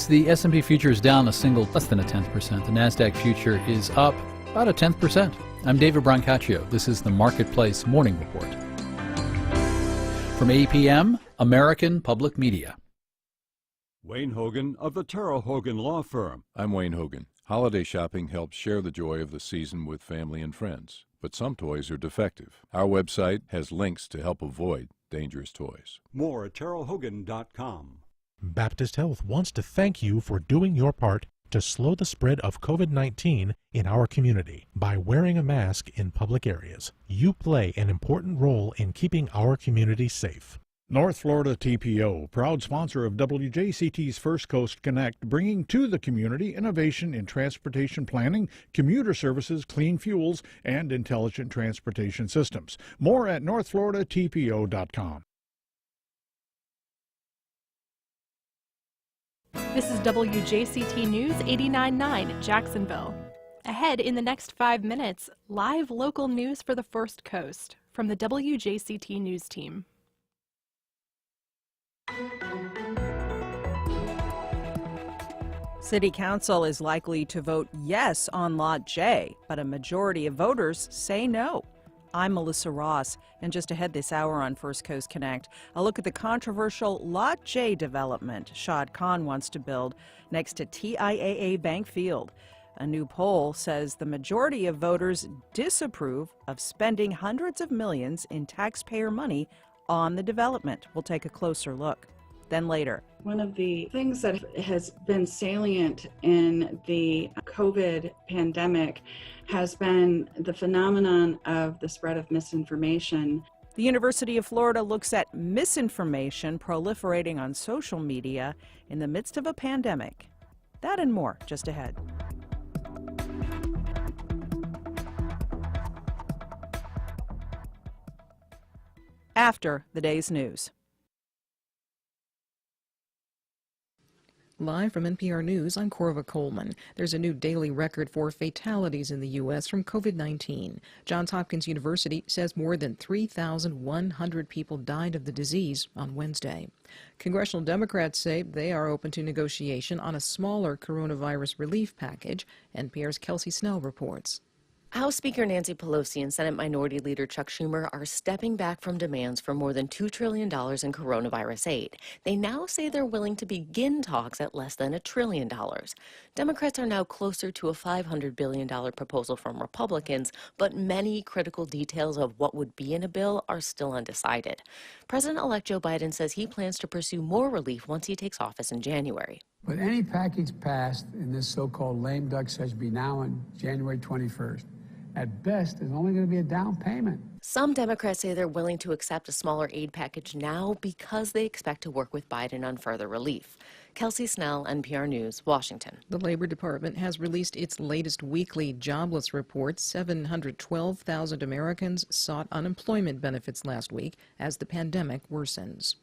The S&P future is down less than 0.1%. The NASDAQ future is up about 0.1%. I'm David Brancaccio. This is the Marketplace Morning Report. From APM, American Public Media. Wayne Hogan of the Terrell Hogan Law Firm. I'm Wayne Hogan. Holiday shopping helps share the joy of the season with family and friends, but some toys are defective. Our website has links to help avoid dangerous toys. More at terrellhogan.com. Baptist Health wants to thank you for doing your part to slow the spread of COVID-19 in our community by wearing a mask in public areas. You play an important role in keeping our community safe. North Florida TPO, proud sponsor of WJCT's First Coast Connect, bringing to the community innovation in transportation planning, commuter services, clean fuels, and intelligent transportation systems. More at northfloridatpo.com. This is WJCT News 89.9 Jacksonville. Ahead in the next 5 minutes, live local news for the First Coast from the WJCT News team. City Council is likely to vote yes on Lot J, but a majority of voters say no. I'm Melissa Ross, and just ahead this hour on First Coast Connect, a look at the controversial Lot J development Shad Khan wants to build next to TIAA Bank Field. A new poll says the majority of voters disapprove of spending hundreds of millions in taxpayer money on the development. We'll take a closer look. Then later. One of the things that has been salient in the COVID pandemic has been the phenomenon of the spread of misinformation. The University of Florida looks at misinformation proliferating on social media in the midst of a pandemic. That and more just ahead. After the day's news. Live from NPR News, I'm Corva Coleman. There's a new daily record for fatalities in the U.S. from COVID-19. Johns Hopkins University says more than 3,100 people died of the disease on Wednesday. Congressional Democrats say they are open to negotiation on a smaller coronavirus relief package. NPR's Kelsey Snell reports. House Speaker Nancy Pelosi and Senate Minority Leader Chuck Schumer are stepping back from demands for more than $2 trillion in coronavirus aid. They now say they're willing to begin talks at less than $1 trillion. Democrats are now closer to a $500 billion proposal from Republicans, but many critical details of what would be in a bill are still undecided. President-elect Joe Biden says he plans to pursue more relief once he takes office in January. With any package passed in this so-called lame duck session be now on January 21st, at best, there's only going to be a down payment. Some Democrats say they're willing to accept a smaller aid package now because they expect to work with Biden on further relief. Kelsey Snell, NPR News, Washington. The Labor Department has released its latest weekly jobless report. 712,000 Americans sought unemployment benefits last week as the pandemic worsens.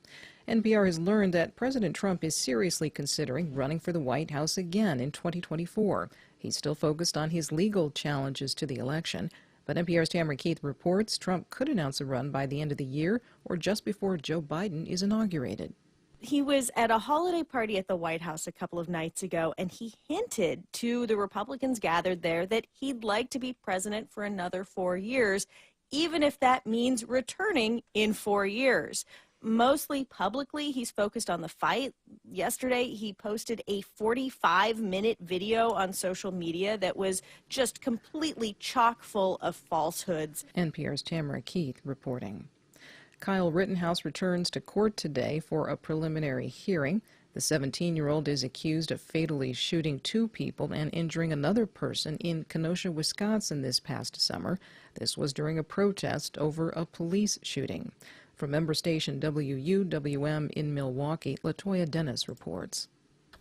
NPR has learned that President Trump is seriously considering running for the White House again in 2024. He's still focused on his legal challenges to the election. But NPR's Tamara Keith reports Trump could announce a run by the end of the year or just before Joe Biden is inaugurated. He was at a holiday party at the White House a couple of nights ago, and he hinted to the Republicans gathered there that he'd like to be president for another 4 years, even if that means returning in 4 years. Mostly publicly, he's focused on the fight. Yesterday, he posted a 45-minute video on social media that was just completely chock full of falsehoods. NPR's Tamara Keith reporting. Kyle Rittenhouse returns to court today for a preliminary hearing. The 17-year-old is accused of fatally shooting 2 people and injuring another person in Kenosha, Wisconsin this past summer. This was during a protest over a police shooting. From member station WUWM in Milwaukee, Latoya Dennis reports.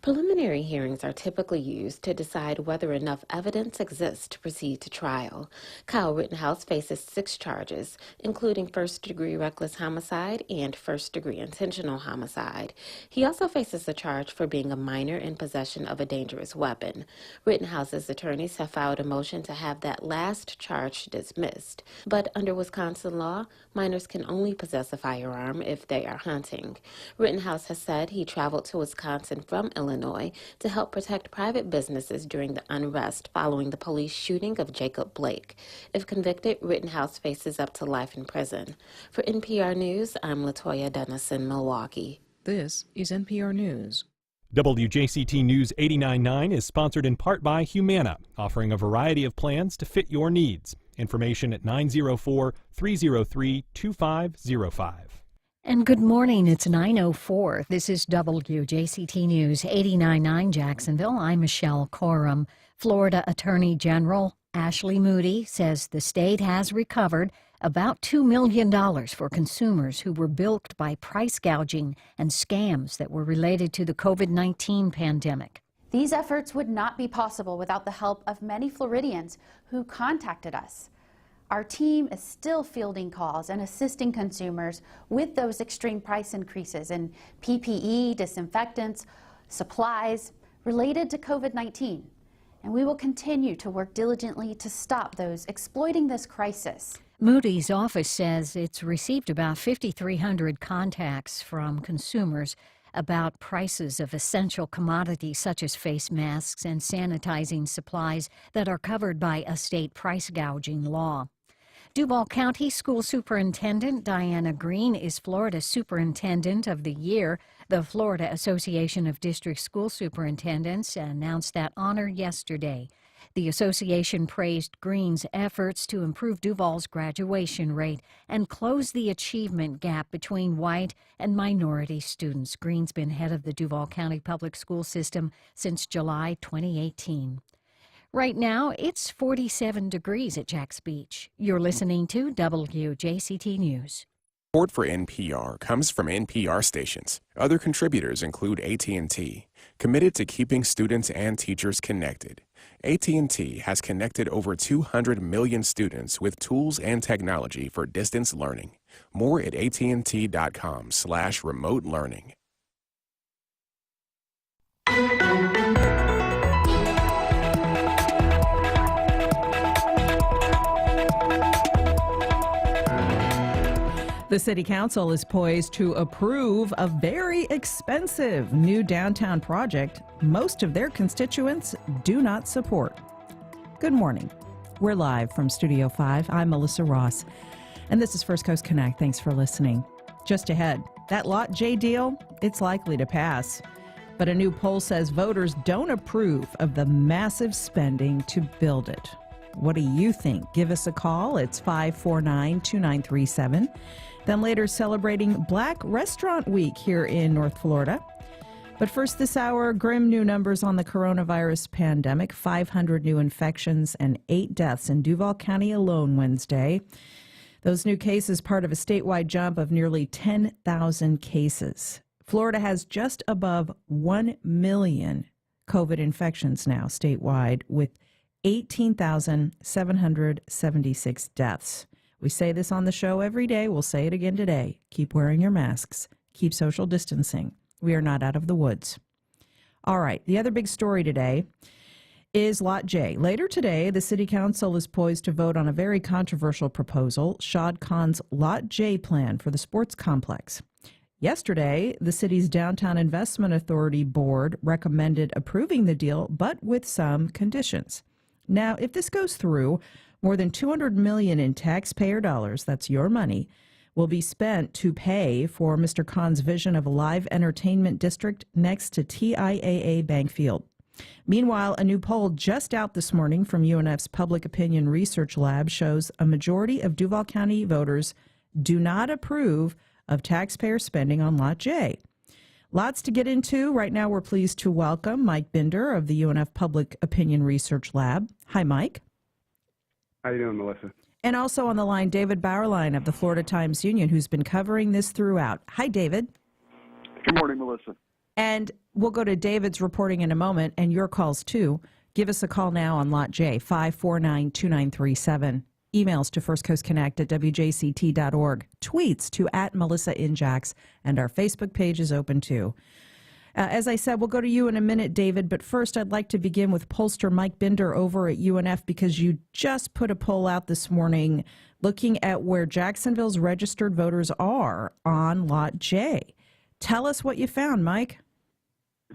Preliminary hearings are typically used to decide whether enough evidence exists to proceed to trial. Kyle Rittenhouse faces 6 charges, including first-degree reckless homicide and first-degree intentional homicide. He also faces a charge for being a minor in possession of a dangerous weapon. Rittenhouse's attorneys have filed a motion to have that last charge dismissed. But under Wisconsin law, minors can only possess a firearm if they are hunting. Rittenhouse has said he traveled to Wisconsin from Illinois Illinois, to help protect private businesses during the unrest following the police shooting of Jacob Blake. If convicted, Rittenhouse faces up to life in prison. For NPR News, I'm Latoya Dennis in Milwaukee. This is NPR News. WJCT News 89.9 is sponsored in part by Humana, offering a variety of plans to fit your needs. Information at 904-303-2505. And good morning, it's 9:04. This is WJCT News 89.9 Jacksonville. I'm Michelle Corum. Florida Attorney General Ashley Moody says the state has recovered about $2 million for consumers who were bilked by price gouging and scams that were related to the COVID-19 pandemic. These efforts would not be possible without the help of many Floridians who contacted us. Our team is still fielding calls and assisting consumers with those extreme price increases in PPE, disinfectants, supplies related to COVID-19. And we will continue to work diligently to stop those exploiting this crisis. Moody's office says it's received about 5,300 contacts from consumers about prices of essential commodities such as face masks and sanitizing supplies that are covered by a state price gouging law. Duval County School Superintendent Diana Green is Florida Superintendent of the Year. The Florida Association of District School Superintendents announced that honor yesterday. The association praised Green's efforts to improve Duval's graduation rate and close the achievement gap between white and minority students. Green's been head of the Duval County Public School System since July 2018. Right now, it's 47 degrees at Jax Beach. You're listening to WJCT News. Support for NPR comes from NPR stations. Other contributors include AT&T, committed to keeping students and teachers connected. AT&T has connected over 200 million students with tools and technology for distance learning. More at AT&T.com/remote learning. The City Council is poised to approve a very expensive new downtown project most of their constituents do not support. Good morning. We're live from Studio 5. I'm Melissa Ross, and this is First Coast Connect. Thanks for listening. Just ahead, that Lot J deal, it's likely to pass. But a new poll says voters don't approve of the massive spending to build it. What do you think? Give us a call. It's 549-2937. Then later celebrating Black Restaurant Week here in North Florida. But first this hour, grim new numbers on the coronavirus pandemic, 500 new infections and 8 deaths in Duval County alone Wednesday. Those new cases part of a statewide jump of nearly 10,000 cases. Florida has just above 1 million COVID infections now statewide, with 18,776 deaths. We say this on the show every day. We'll say it again today. Keep wearing your masks. Keep social distancing. We are not out of the woods. All right. The other big story today is Lot J. Later today, the City Council is poised to vote on a very controversial proposal, Shad Khan's Lot J plan for the sports complex. Yesterday, the city's Downtown Investment Authority board recommended approving the deal, but with some conditions. Now, if this goes through, more than $200 million in taxpayer dollars, that's your money, will be spent to pay for Mr. Khan's vision of a live entertainment district next to TIAA Bank Field. Meanwhile, a new poll just out this morning from UNF's Public Opinion Research Lab shows a majority of Duval County voters do not approve of taxpayer spending on Lot J. Lots to get into. Right now, we're pleased to welcome Mike Binder of the UNF Public Opinion Research Lab. Hi, Mike. How you doing, Melissa? And also on the line, David Bauerlein of the Florida Times-Union, who's been covering this throughout. Hi, David. Good morning, Melissa. And we'll go to David's reporting in a moment, and your calls, too. Give us a call now on Lot J, 549-2937. Emails to firstcoastconnect@wjct.org. Tweets to @MelissaInJax. And our Facebook page is open, too. As I said, we'll go to you in a minute, David, but first I'd like to begin with pollster Mike Binder over at UNF, because you just put a poll out this morning looking at where Jacksonville's registered voters are on Lot J. Tell us what you found, Mike.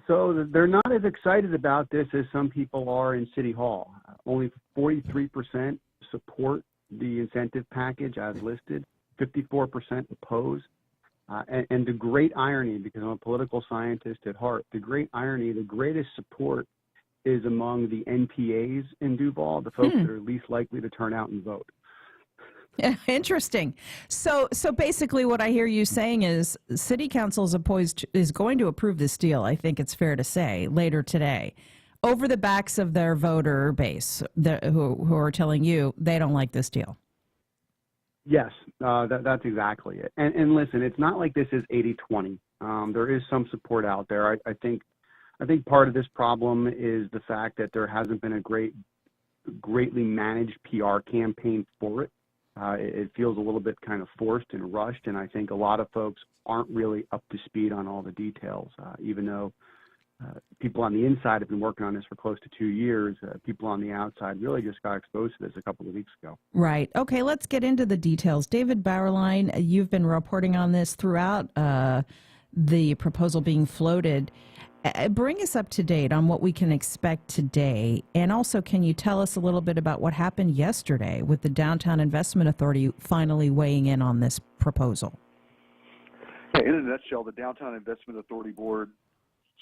So they're not as excited about this as some people are in City Hall. Only 43% support the incentive package as listed, 54% oppose. And the great irony, because I'm a political scientist at heart, the great irony, the greatest support is among the NPAs in Duval, the folks that are least likely to turn out and vote. Interesting. So basically what I hear you saying is City Council is going to approve this deal, I think it's fair to say, later today, over the backs of their voter base who are telling you they don't like this deal. Yes, that's exactly it. And listen, it's not like this is 80-20. There is some support out there. I think part of this problem is the fact that there hasn't been a greatly managed PR campaign for it. It feels a little bit kind of forced and rushed, and I think a lot of folks aren't really up to speed on all the details, even though people on the inside have been working on this for close to 2 years. People on the outside really just got exposed to this a couple of weeks ago. Right. Okay, let's get into the details. David Bauerlein, you've been reporting on this throughout the proposal being floated. Bring us up to date on what we can expect today. And also, can you tell us a little bit about what happened yesterday with the Downtown Investment Authority finally weighing in on this proposal? Yeah, in a nutshell, the Downtown Investment Authority Board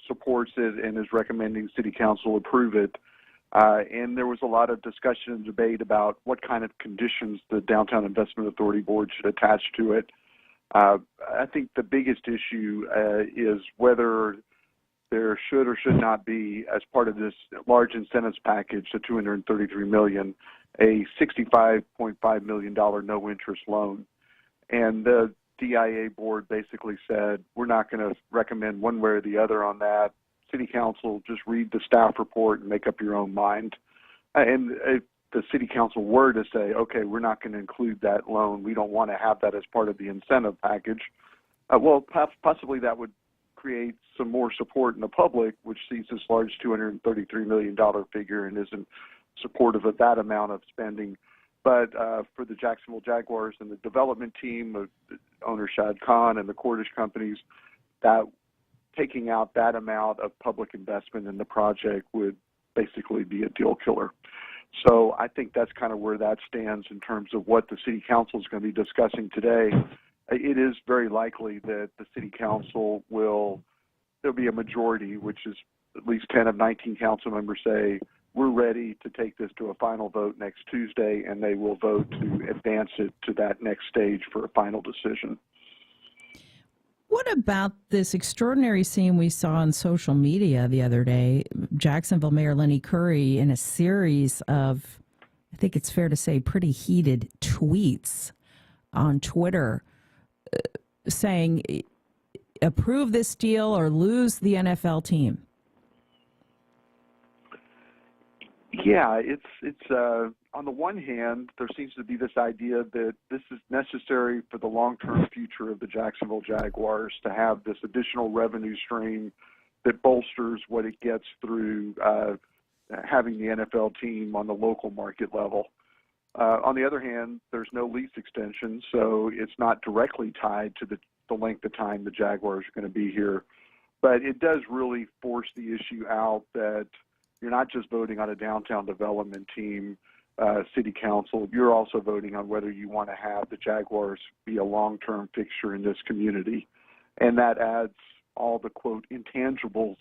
supports it and is recommending City Council approve it. And there was a lot of discussion and debate about what kind of conditions the Downtown Investment Authority Board should attach to it. I think the biggest issue is whether there should or should not be, as part of this large incentives package, the $233 million, a $65.5 million no-interest loan. And the DIA board basically said, we're not going to recommend one way or the other on that. City Council, just read the staff report and make up your own mind. And if the City Council were to say, okay, we're not going to include that loan, we don't want to have that as part of the incentive package, well, possibly that would create some more support in the public, which sees this large $233 million figure and isn't supportive of that amount of spending. But for the Jacksonville Jaguars and the development team of owner Shad Khan and the Cordish companies, that taking out that amount of public investment in the project would basically be a deal killer. So I think that's kind of where that stands in terms of what the City Council is going to be discussing today. It is very likely that the City Council there'll be a majority, which is at least 10 of 19 council members say, we're ready to take this to a final vote next Tuesday, and they will vote to advance it to that next stage for a final decision. What about this extraordinary scene we saw on social media the other day? Jacksonville Mayor Lenny Curry, in a series of, I think it's fair to say, pretty heated tweets on Twitter, saying, approve this deal or lose the NFL team. Yeah, it's on the one hand, there seems to be this idea that this is necessary for the long-term future of the Jacksonville Jaguars to have this additional revenue stream that bolsters what it gets through having the NFL team on the local market level. On the other hand, there's no lease extension, so it's not directly tied to the length of time the Jaguars are going to be here. But it does really force the issue out that you're not just voting on a downtown development team, City Council, you're also voting on whether you want to have the Jaguars be a long-term fixture in this community. And that adds all the, quote, intangibles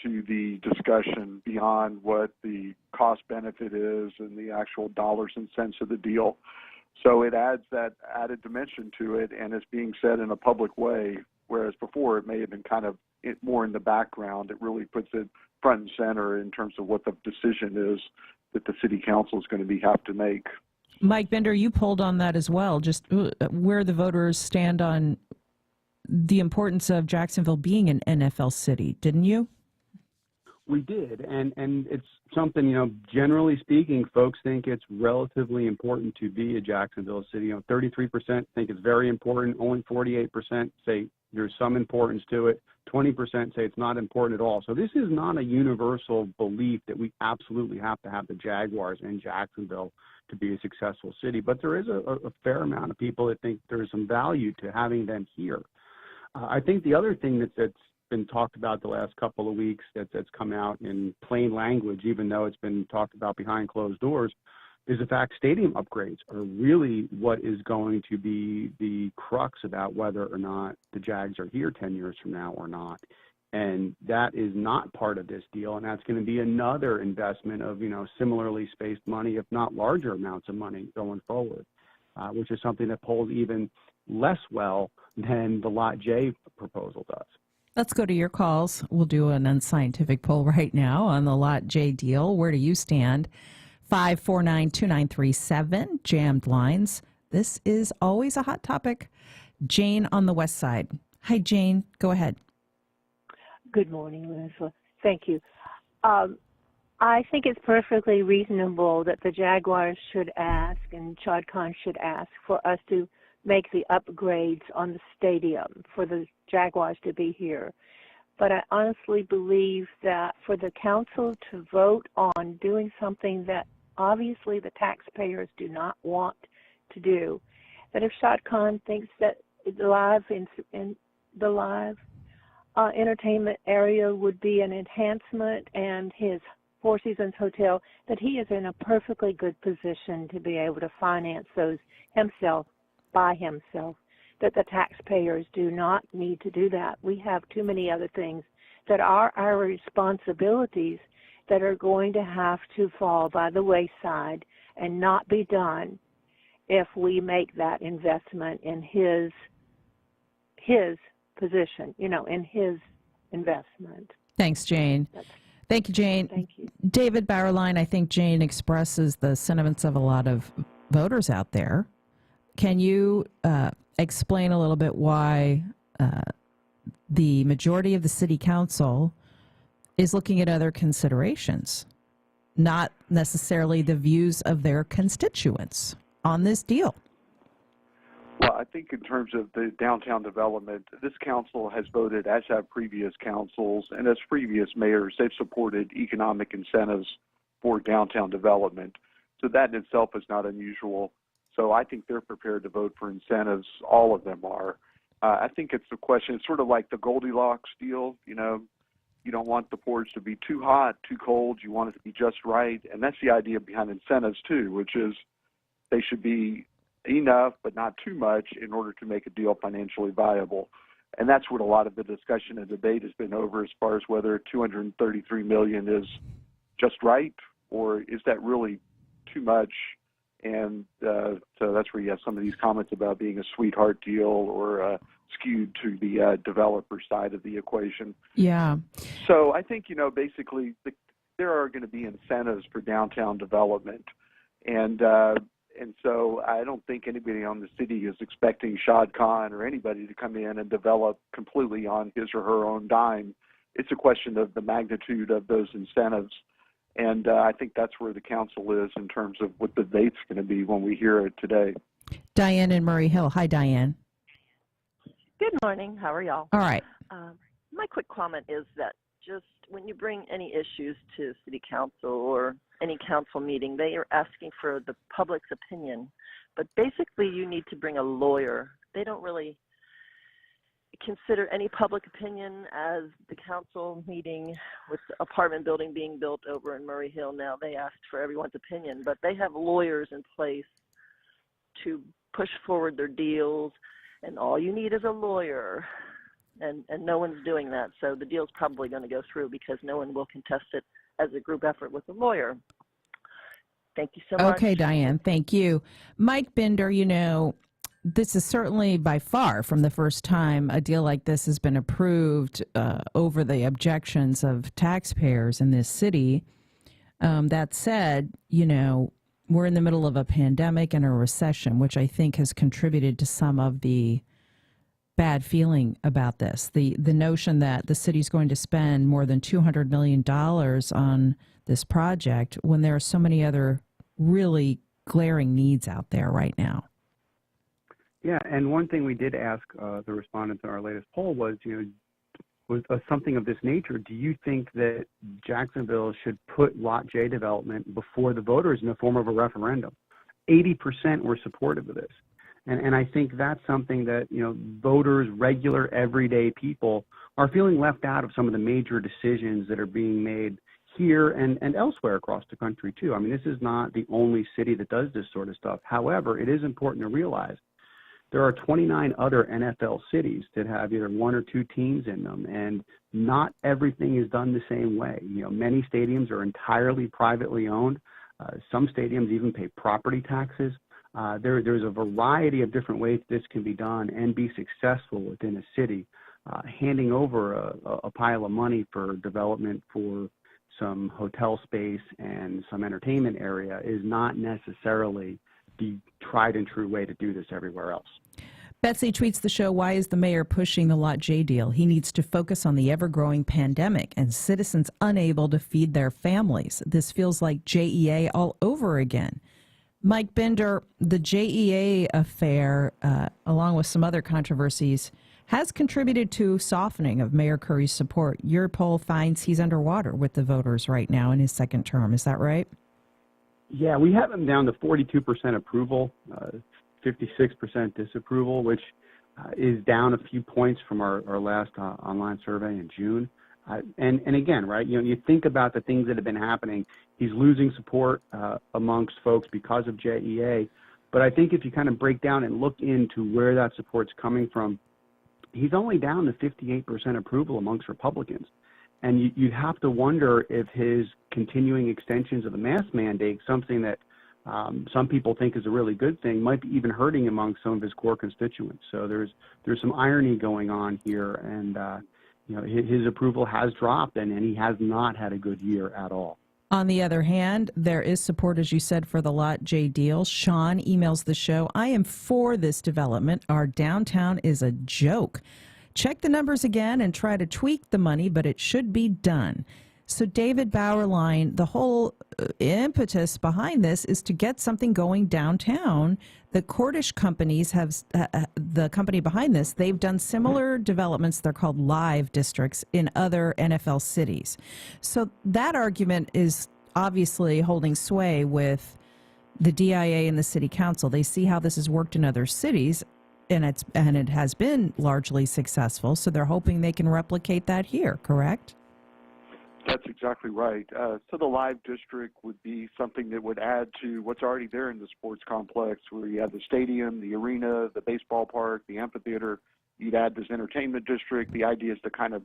to the discussion beyond what the cost benefit is and the actual dollars and cents of the deal. So it adds that added dimension to it, and it's being said in a public way, whereas before it may have been kind of more in the background. It really puts it front and center in terms of what the decision is that the City Council is going to have to make. Mike Bender, you pulled on that as well, just where the voters stand on the importance of Jacksonville being an NFL city, didn't you? We did, and it's something, generally speaking, folks think it's relatively important to be a Jacksonville city. 33% think it's very important. Only 48% say there's some importance to it. 20% say it's not important at all. So this is not a universal belief that we absolutely have to have the Jaguars in Jacksonville to be a successful city. But there is a fair amount of people that think there's some value to having them here. I think the other thing that's been talked about the last couple of weeks, that's come out in plain language, even though it's been talked about behind closed doors, is the fact stadium upgrades are really what is going to be the crux about whether or not the Jags are here 10 years from now or not. And that is not part of this deal, and that's going to be another investment of, similarly spaced money, if not larger amounts of money going forward, which is something that polls even less well than the Lot J proposal does. Let's go to your calls. We'll do an unscientific poll right now on the Lot J deal. Where do you stand? 549-2937, jammed lines. This is always a hot topic. Jane on the west side. Hi, Jane. Go ahead. Good morning, Leslie. Thank you. I think it's perfectly reasonable that the Jaguars should ask and Shad Khan should ask for us to make the upgrades on the stadium for the Jaguars to be here. But I honestly believe that for the council to vote on doing something that obviously the taxpayers do not want to do, that if Shad Khan thinks that the live entertainment area would be an enhancement and his Four Seasons Hotel, that he is in a perfectly good position to be able to finance those himself, by himself, that the taxpayers do not need to do that. We have too many other things that are our responsibilities that are going to have to fall by the wayside and not be done if we make that investment in his position, in his investment. Thanks, Jane. Thank you, Jane. Thank you. David Bauerlein, I think Jane expresses the sentiments of a lot of voters out there. Can you explain a little bit why the majority of the city council is looking at other considerations, not necessarily the views of their constituents on this deal? Well, I think in terms of the downtown development, this council has voted, as have previous councils, and as previous mayors, they've supported economic incentives for downtown development. So that in itself is not unusual. So I think they're prepared to vote for incentives. All of them are. I think it's the question, it's sort of like the Goldilocks deal. You don't want the porridge to be too hot, too cold. You want it to be just right. And that's the idea behind incentives, too, which is they should be enough but not too much in order to make a deal financially viable. And that's what a lot of the discussion and debate has been over, as far as whether $233 million is just right or is that really too much. And so that's where you have some of these comments about being a sweetheart deal or skewed to the developer side of the equation. Yeah. So I think, basically there are going to be incentives for downtown development. And so I don't think anybody on the city is expecting Shad Khan or anybody to come in and develop completely on his or her own dime. It's a question of the magnitude of those incentives. And I think that's where the council is in terms of what the debate's going to be when we hear it today. Diane in Murray Hill. Hi, Diane. Good morning. How are y'all? All right. My quick comment is that just when you bring any issues to city council or any council meeting, they are asking for the public's opinion. But basically, you need to bring a lawyer. They don't really consider any public opinion as the council meeting with the apartment building being built over in Murray Hill. Now they asked for everyone's opinion, but they have lawyers in place to push forward their deals, and all you need is a lawyer, and no one's doing that. So the deal's probably going to go through because no one will contest it as a group effort with a lawyer. Thank you so much. Okay, Diane, thank you. Mike Binder, this is certainly by far from the first time a deal like this has been approved over the objections of taxpayers in this city. That said, we're in the middle of a pandemic and a recession, which I think has contributed to some of the bad feeling about this. The notion that the city's going to spend more than $200 million on this project when there are so many other really glaring needs out there right now. Yeah, and one thing we did ask the respondents in our latest poll was, was something of this nature. Do you think that Jacksonville should put Lot J development before the voters in the form of a referendum? 80% were supportive of this. And I think that's something that, voters, regular, everyday people are feeling left out of some of the major decisions that are being made here and elsewhere across the country, too. I mean, this is not the only city that does this sort of stuff. However, it is important to realize there are 29 other NFL cities that have either one or two teams in them, and not everything is done the same way. Many stadiums are entirely privately owned. Some stadiums even pay property taxes. There's a variety of different ways this can be done and be successful within a city. Handing over a pile of money for development for some hotel space and some entertainment area is not necessarily the tried and true way to do this everywhere else. Betsy tweets the show, why is the mayor pushing the Lot J deal? He needs to focus on the ever-growing pandemic and citizens unable to feed their families. This feels like JEA all over again. Mike Binder, the JEA affair, along with some other controversies, has contributed to softening of Mayor Curry's support. Your poll finds he's underwater with the voters right now in his second term. Is that right? Yeah, we have him down to 42% approval, 56% disapproval, which is down a few points from our last online survey in June. And again, right, you think about the things that have been happening. He's losing support amongst folks because of JEA. But I think if you kind of break down and look into where that support's coming from, he's only down to 58% approval amongst Republicans. And you'd have to wonder if his continuing extensions of the mask mandate, something that some people think is a really good thing, might be even hurting among some of his core constituents. So there's some irony going on here, and his approval has dropped, and he has not had a good year at all. On the other hand, there is support, as you said, for the Lot J deal. Sean emails the show, I am for this development. Our downtown is a joke. Check the numbers again and try to tweak the money, but it should be done. So David Bauerlein, the whole impetus behind this is to get something going downtown. The Cordish companies have, the company behind this, they've done similar developments. They're called live districts in other NFL cities. So that argument is obviously holding sway with the DIA and the city council. They see how this has worked in other cities, and it has been largely successful. So they're hoping they can replicate that here, correct? That's exactly right. So the live district would be something that would add to what's already there in the sports complex, where you have the stadium, the arena, the baseball park, the amphitheater. You'd add this entertainment district. The idea is to kind of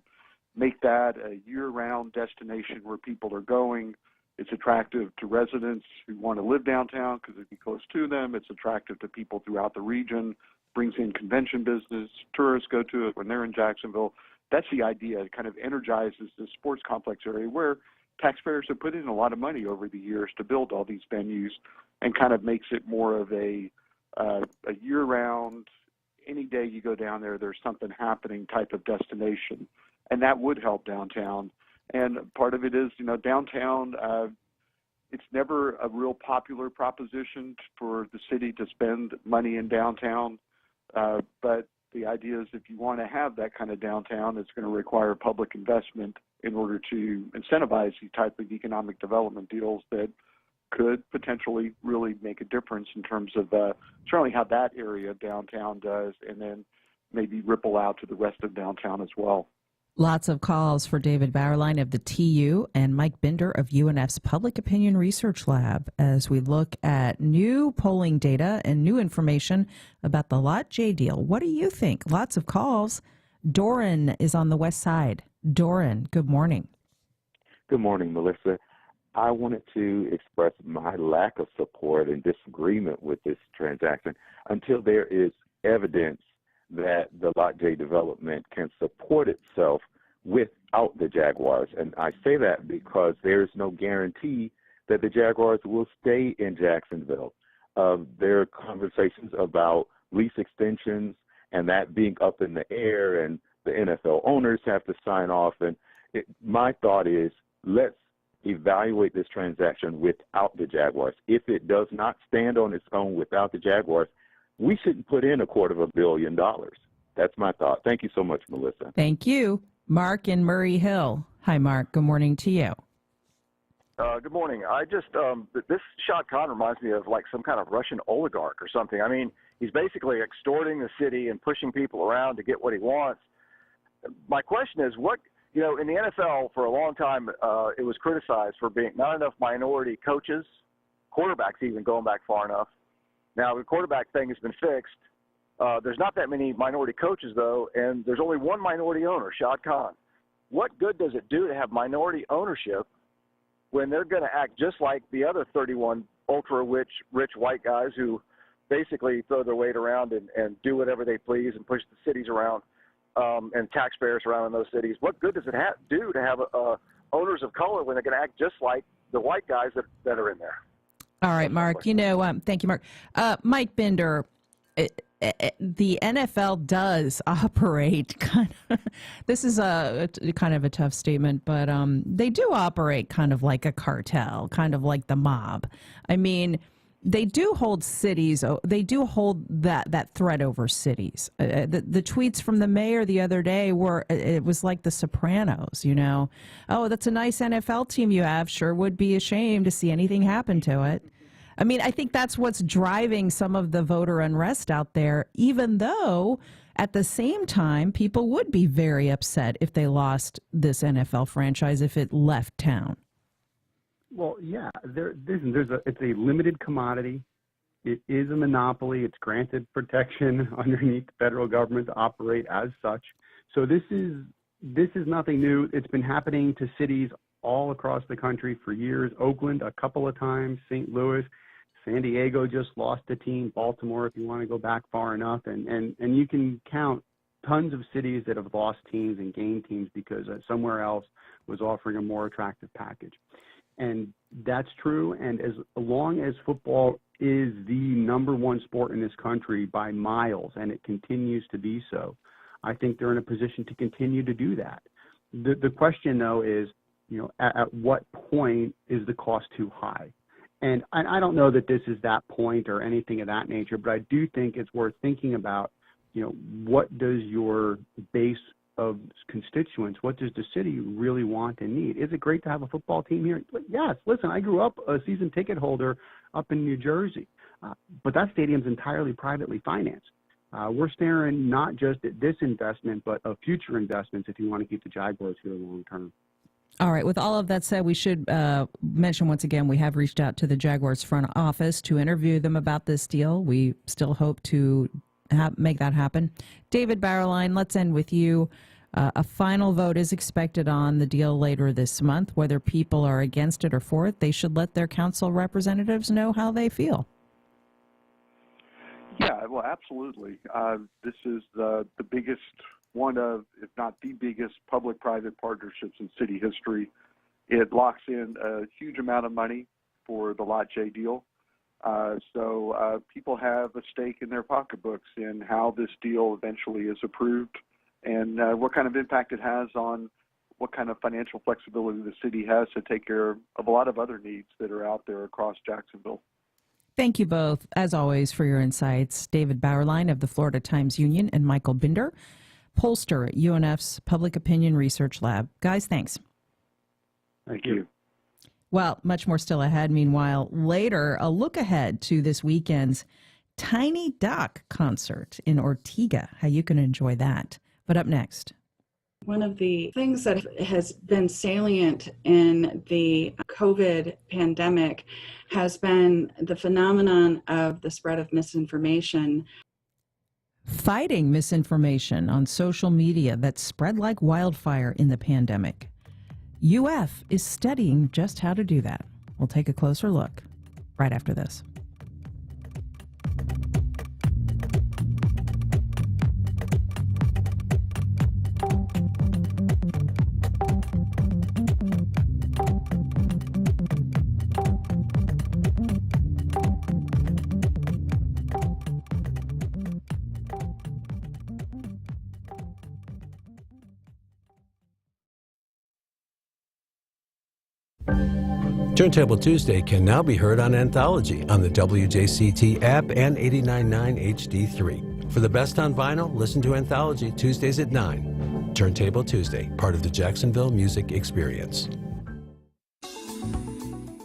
make that a year-round destination where people are going. It's attractive to residents who want to live downtown because it'd be close to them. It's attractive to people throughout the region, brings in convention business. Tourists go to it when they're in Jacksonville. That's the idea. It kind of energizes the sports complex area where taxpayers have put in a lot of money over the years to build all these venues, and kind of makes it more of a year-round, any day you go down there, there's something happening type of destination. And that would help downtown. And part of it is, downtown, it's never a real popular proposition for the city to spend money in downtown, but the idea is if you want to have that kind of downtown, it's going to require public investment in order to incentivize these type of economic development deals that could potentially really make a difference in terms of certainly how that area downtown does, and then maybe ripple out to the rest of downtown as well. Lots of calls for David Bauerlein of the TU and Mike Binder of UNF's Public Opinion Research Lab as we look at new polling data and new information about the Lot J deal. What do you think? Lots of calls. Doran is on the west side. Doran, good morning. Good morning, Melissa. I wanted to express my lack of support and disagreement with this transaction until there is evidence that the Lot J development can support itself without the Jaguars. And I say that because there is no guarantee that the Jaguars will stay in Jacksonville. There are conversations about lease extensions and that being up in the air, and the NFL owners have to sign off. And my thought is, let's evaluate this transaction without the Jaguars. If it does not stand on its own without the Jaguars, we shouldn't put in $250 million. That's my thought. Thank you so much, Melissa. Thank you. Mark in Murray Hill. Hi, Mark. Good morning to you. Good morning. I just, this Shad Khan reminds me of like some kind of Russian oligarch or something. I mean, he's basically extorting the city and pushing people around to get what he wants. My question is, in the NFL for a long time, it was criticized for being not enough minority coaches, quarterbacks even going back far enough. Now, the quarterback thing has been fixed. There's not that many minority coaches, though, and there's only one minority owner, Shad Khan. What good does it do to have minority ownership when they're going to act just like the other 31 ultra-rich white guys who basically throw their weight around and do whatever they please and push the cities around and taxpayers around in those cities? What good does it do to have owners of color when they're going to act just like the white guys that are in there? All right, Mark. Thank you, Mark. Mike Binder, the NFL does operate this is a kind of a tough statement, but they do operate kind of like a cartel, kind of like the mob. I mean, they do hold cities. They do hold that threat over cities. The tweets from the mayor the other day it was like The Sopranos, Oh, that's a nice NFL team you have. Sure would be ashamed to see anything happen to it. I mean, I think that's what's driving some of the voter unrest out there, even though at the same time, people would be very upset if they lost this NFL franchise, if it left town. Well, yeah, it's a limited commodity. It is a monopoly. It's granted protection underneath the federal government to operate as such. So this is nothing new. It's been happening to cities all across the country for years. Oakland a couple of times, St. Louis, San Diego just lost a team, Baltimore, if you want to go back far enough. And you can count tons of cities that have lost teams and gained teams because somewhere else was offering a more attractive package. And that's true. And as long as football is the number one sport in this country by miles, and it continues to be so, I think they're in a position to continue to do that. The question, though, is, at what point is the cost too high? And I don't know that this is that point or anything of that nature, but I do think it's worth thinking about, what does your base of constituents, what does the city really want and need? Is it great to have a football team here? Yes. Listen, I grew up a season ticket holder up in New Jersey, but that stadium's entirely privately financed. We're staring not just at this investment, but of future investments if you want to keep the Jaguars here long term. All right. With all of that said, we should mention once again, we have reached out to the Jaguars front office to interview them about this deal. We still hope to make that happen. David Bauerlein, let's end with you. A final vote is expected on the deal later this month. Whether people are against it or for it, they should let their council representatives know how they feel. Yeah, well, absolutely. This is the biggest, one of, if not the biggest, public-private partnerships in city history. It locks in a huge amount of money for the Lot J deal. So people have a stake in their pocketbooks in how this deal eventually is approved and what kind of impact it has on what kind of financial flexibility the city has to take care of a lot of other needs that are out there across Jacksonville. Thank you both, as always, for your insights. David Bauerlein of the Florida Times-Union and Michael Binder, pollster at UNF's Public Opinion Research Lab. Guys, thanks. Thank you. Well, much more still ahead. Meanwhile, later, a look ahead to this weekend's Tiny Duck concert in Ortega, how you can enjoy that. But up next. One of the things that has been salient in the COVID pandemic has been the phenomenon of the spread of misinformation. Fighting misinformation on social media that spread like wildfire in the pandemic. UF is studying just how to do that. We'll take a closer look right after this. Turntable Tuesday can now be heard on Anthology on the WJCT app and 89.9 HD3. For the best on vinyl, listen to Anthology Tuesdays at 9. Turntable Tuesday, part of the Jacksonville Music Experience.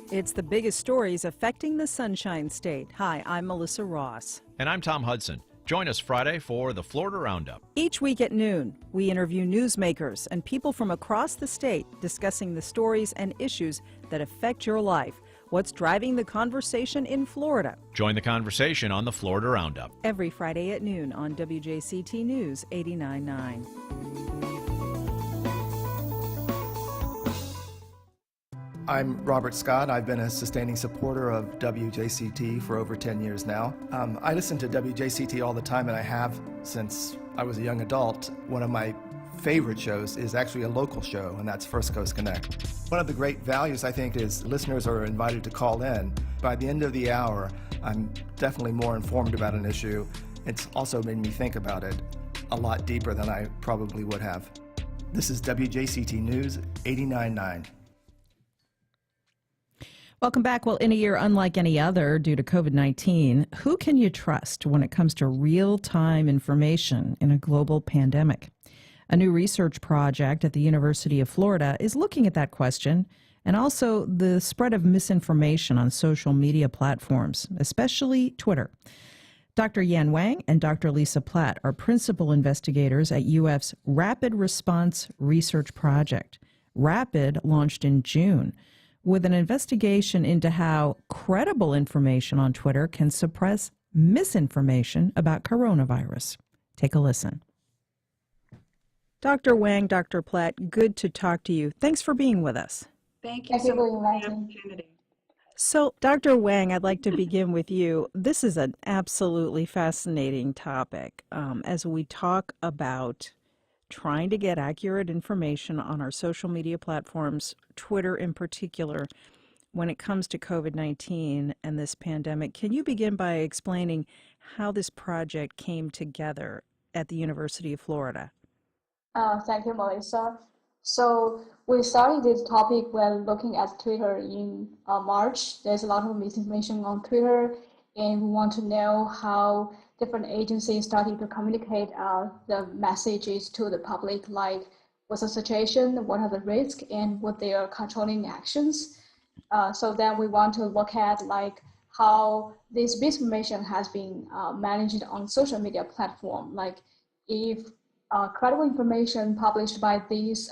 It's the biggest stories affecting the Sunshine State. Hi, I'm Melissa Ross. And I'm Tom Hudson. Join us Friday for the Florida Roundup. Each week at noon, we interview newsmakers and people from across the state discussing the stories and issues that affect your life. What's driving the conversation in Florida? Join the conversation on the Florida Roundup. Every Friday at noon on WJCT News 89.9. I'm Robert Scott. I've been a sustaining supporter of WJCT for over 10 years now. I listen to WJCT all the time, and I have since I was a young adult. One of my favorite shows is actually a local show, and that's First Coast Connect. One of the great values, I think, is listeners are invited to call in. By the end of the hour, I'm definitely more informed about an issue. It's also made me think about it a lot deeper than I probably would have. This is WJCT News 89.9. Welcome back. Well, in a year unlike any other due to COVID-19, who can you trust when it comes to real-time information in a global pandemic? A new research project at the University of Florida is looking at that question and also the spread of misinformation on social media platforms, especially Twitter. Dr. Yan Wang and Dr. Lisa Platt are principal investigators at UF's Rapid Response Research Project. Rapid launched in June with an investigation into how credible information on Twitter can suppress misinformation about coronavirus. Take a listen. Dr. Wang, Dr. Platt, good to talk to you. Thanks for being with us. Thank you so much for the opportunity. So, Dr. Wang, I'd like to begin with you. This is an absolutely fascinating topic as we talk about trying to get accurate information on our social media platforms, Twitter in particular, when it comes to COVID-19 and this pandemic. Can you begin by explaining how this project came together at the University of Florida? Thank you, Melissa. So we started this topic when looking at Twitter in March. There's a lot of misinformation on Twitter, and we want to know how different agencies started to communicate the messages to the public, like what's the situation, what are the risks, and what they are controlling actions. So then we want to look at like how this misinformation has been managed on social media platform. Like if credible information published by these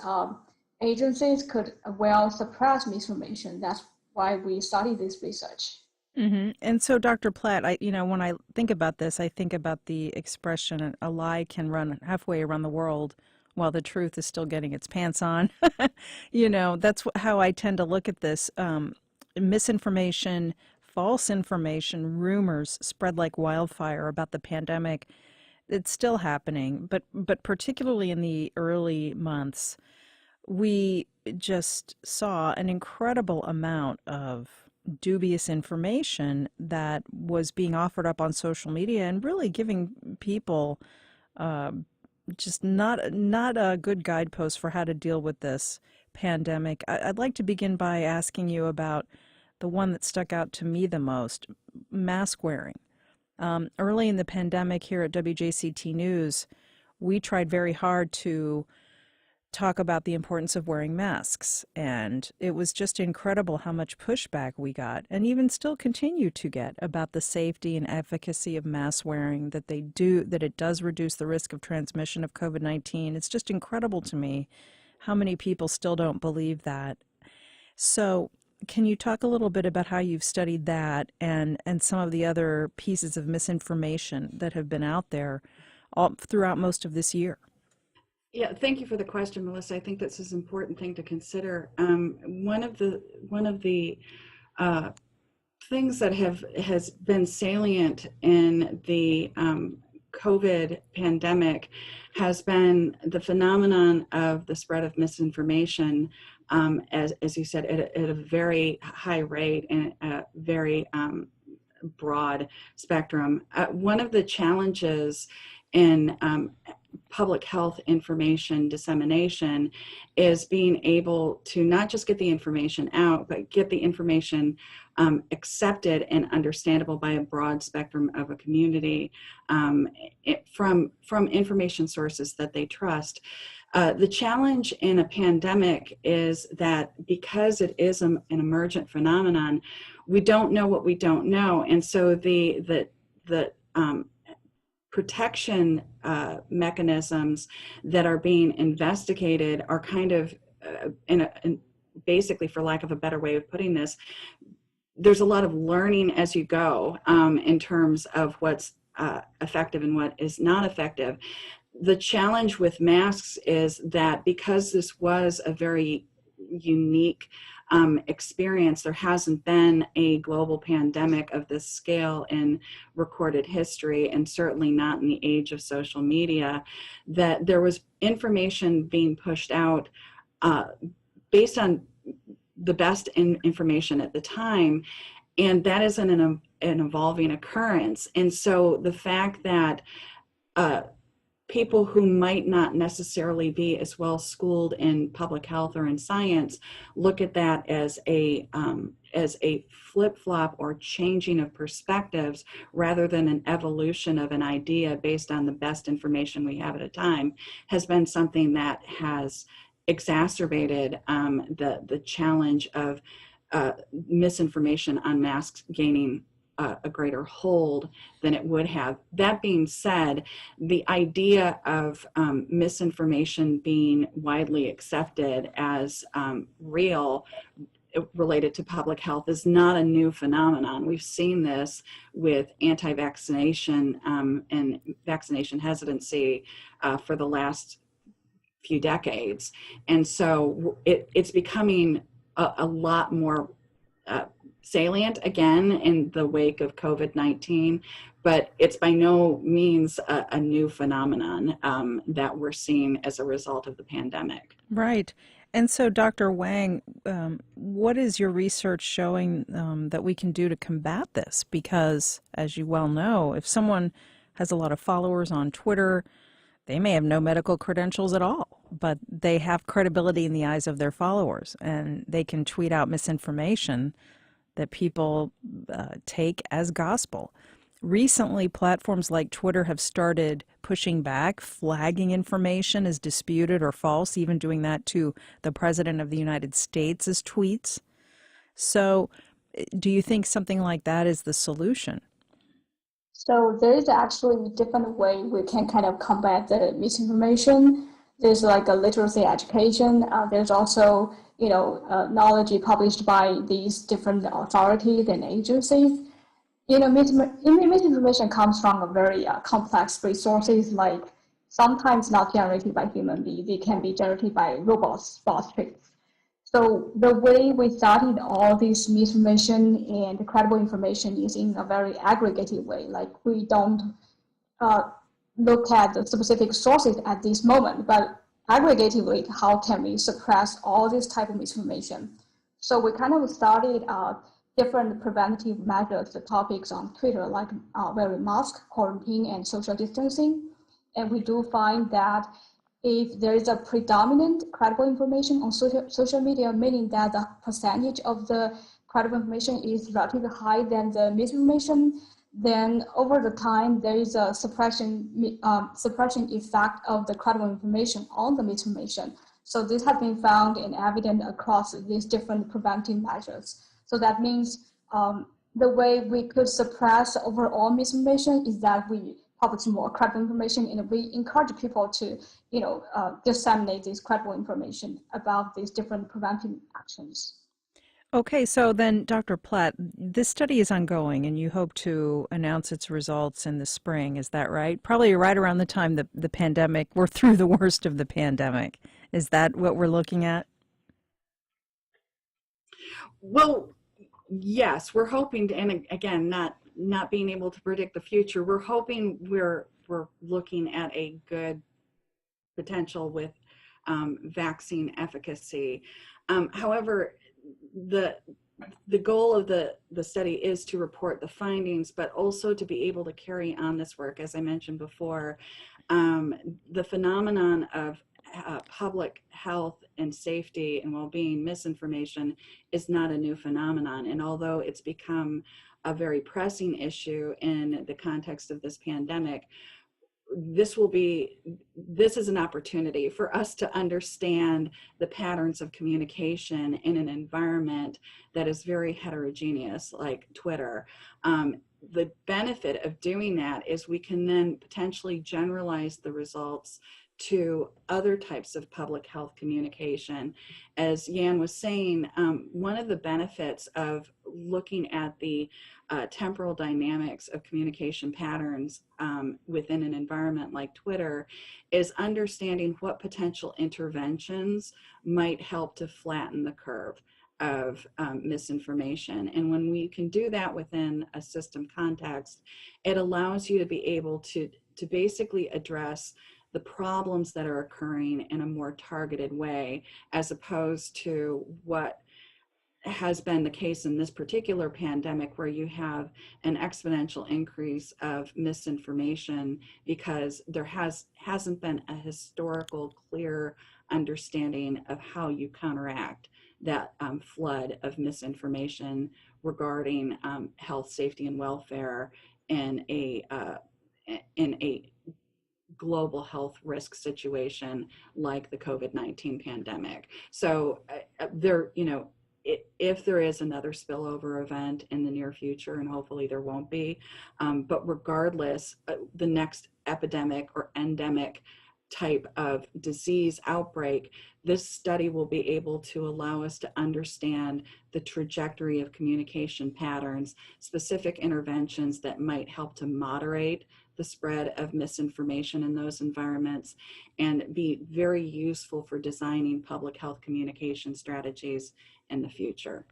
agencies could well suppress misinformation. That's why we study this research. Mm-hmm. And so, Dr. Platt, when I think about this, I think about the expression, a lie can run halfway around the world while the truth is still getting its pants on. That's how I tend to look at this. Misinformation, false information, rumors spread like wildfire about the pandemic. It's still happening, but particularly in the early months, we just saw an incredible amount of dubious information that was being offered up on social media and really giving people just not a good guidepost for how to deal with this pandemic. I'd like to begin by asking you about the one that stuck out to me the most, mask wearing. Early in the pandemic here at WJCT News, we tried very hard to talk about the importance of wearing masks, and it was just incredible how much pushback we got, and even still continue to get, about the safety and efficacy of mask wearing, that it does reduce the risk of transmission of COVID-19. It's just incredible to me how many people still don't believe that. So can you talk a little bit about how you've studied that and some of the other pieces of misinformation that have been out there throughout most of this year? Yeah, thank you for the question, Melissa. I think this is an important thing to consider. One of the things that has been salient in the COVID pandemic has been the phenomenon of the spread of misinformation, as you said, at a very high rate and a very broad spectrum. One of the challenges in public health information dissemination is being able to not just get the information out, but get the information accepted and understandable by a broad spectrum of a community from information sources that they trust. The challenge in a pandemic is that because it is an emergent phenomenon, we don't know what we don't know, and so the protection mechanisms that are being investigated are kind of basically, for lack of a better way of putting this, there's a lot of learning as you go in terms of what's effective and what is not effective. The challenge with masks is that because this was a very unique experience, there hasn't been a global pandemic of this scale in recorded history, and certainly not in the age of social media, that there was information being pushed out based on the best information at the time, and that is an evolving occurrence. And so the fact that people who might not necessarily be as well schooled in public health or in science look at that as a flip-flop or changing of perspectives rather than an evolution of an idea based on the best information we have at a time has been something that has exacerbated the challenge of misinformation on masks gaining a greater hold than it would have. That being said, the idea of misinformation being widely accepted as real related to public health is not a new phenomenon. We've seen this with anti-vaccination and vaccination hesitancy for the last few decades. And so it's becoming a lot more salient again in the wake of COVID-19, but it's by no means a new phenomenon that we're seeing as a result of the pandemic. Right. And so, Dr. Wang, what is your research showing that we can do to combat this? Because, as you well know, if someone has a lot of followers on Twitter, they may have no medical credentials at all, but they have credibility in the eyes of their followers, and they can tweet out misinformation that people take as gospel. Recently, platforms like Twitter have started pushing back, flagging information as disputed or false, even doing that to the President of the United States' tweets. So do you think something like that is the solution? So there is actually a different way we can kind of combat the misinformation. There's like a literacy education. There's also, knowledge published by these different authorities and agencies. Misinformation comes from a very complex resources, like sometimes not generated by human beings. They can be generated by robots, bot tricks. So the way we studied all this misinformation and credible information is in a very aggregated way. Like we don't look at the specific sources at this moment, but aggregatively, how can we suppress all this type of misinformation? So we kind of studied different preventive measures, the topics on Twitter, like wearing mask, quarantine, and social distancing. And we do find that if there is a predominant credible information on social media, meaning that the percentage of the credible information is relatively high than the misinformation, then over the time there is a suppression effect of the credible information on the misinformation. So this has been found and evident across these different preventive measures. So that means the way we could suppress overall misinformation is that we publish more credible information, and we encourage people to, disseminate this credible information about these different preventive actions. Okay, so then, Dr. Platt, this study is ongoing, and you hope to announce its results in the spring. Is that right? Probably right around the time the pandemic, we're through the worst of the pandemic. Is that what we're looking at? Well, yes, we're hoping to, and again, not being able to predict the future, we're hoping we're looking at a good potential with vaccine efficacy. However, the goal of the study is to report the findings, but also to be able to carry on this work. As I mentioned before, the phenomenon of public health and safety and well-being misinformation is not a new phenomenon. And although it's become a very pressing issue in the context of this pandemic, this is an opportunity for us to understand the patterns of communication in an environment that is very heterogeneous, like Twitter. The benefit of doing that is we can then potentially generalize the results to other types of public health communication. As Yan was saying, one of the benefits of looking at the temporal dynamics of communication patterns within an environment like Twitter is understanding what potential interventions might help to flatten the curve of misinformation. And when we can do that within a system context, it allows you to be able to basically address the problems that are occurring in a more targeted way, as opposed to what has been the case in this particular pandemic, where you have an exponential increase of misinformation because there hasn't been a historical clear understanding of how you counteract that flood of misinformation regarding health, safety, and welfare in a global health risk situation like the COVID-19 pandemic. So if there is another spillover event in the near future, and hopefully there won't be, but regardless, the next epidemic or endemic type of disease outbreak, this study will be able to allow us to understand the trajectory of communication patterns, specific interventions that might help to moderate the spread of misinformation in those environments, and be very useful for designing public health communication strategies in the future.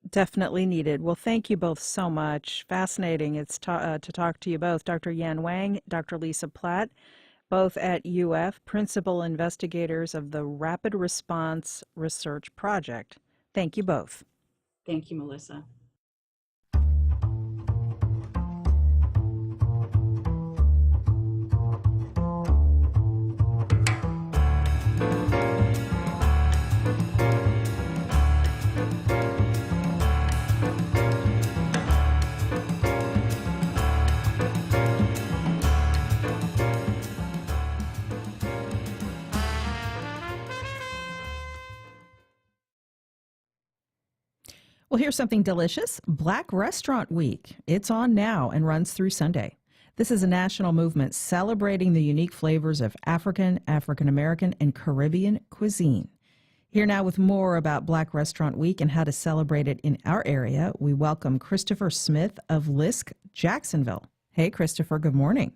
Definitely needed. Well, thank you both so much. Fascinating. It's to talk to you both, Dr. Yan Wang, Dr. Lisa Platt, both at UF, principal investigators of the Rapid Response Research Project. Thank you both. Thank you, Melissa. Well, here's something delicious. Black Restaurant Week. It's on now and runs through Sunday. This is a national movement celebrating the unique flavors of African, African American, and Caribbean cuisine. Here now with more about Black Restaurant Week and how to celebrate it in our area, we welcome Christopher Smith of LISC Jacksonville. Hey, Christopher, good morning.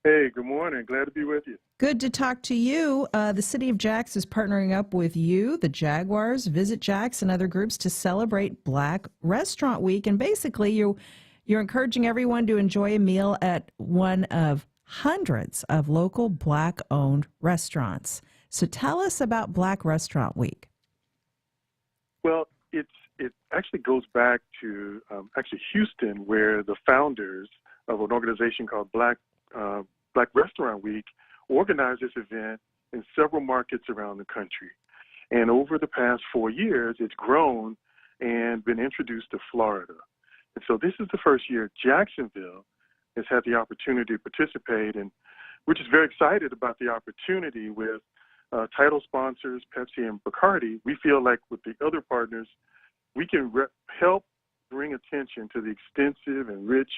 Hey, good morning. Glad to be with you. Good to talk to you. The City of Jax is partnering up with you, the Jaguars, Visit Jax, and other groups to celebrate Black Restaurant Week. And basically, you're encouraging everyone to enjoy a meal at one of hundreds of local Black-owned restaurants. So tell us about Black Restaurant Week. Well, it actually goes back to Houston, where the founders of an organization called Black Restaurant Week organized this event in several markets around the country. And over the past 4 years, it's grown and been introduced to Florida. And so this is the first year Jacksonville has had the opportunity to participate, and we're just very excited about the opportunity with title sponsors, Pepsi and Bacardi. We feel like with the other partners, we can help bring attention to the extensive and rich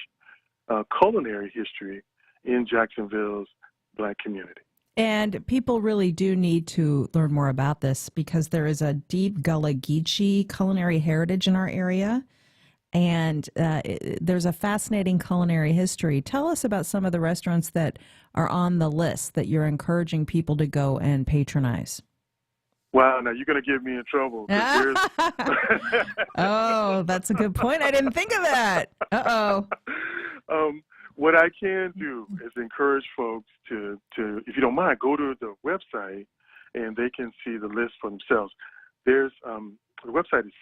culinary history in Jacksonville's Black community. And people really do need to learn more about this because there is a deep Gullah Geechee culinary heritage in our area, and there's a fascinating culinary history. Tell us about some of the restaurants that are on the list that you're encouraging people to go and patronize. Wow, now you're going to get me in trouble. Oh, that's a good point. I didn't think of that. Uh-oh. What I can do is encourage folks to, if you don't mind, go to the website and they can see the list for themselves. There's the website is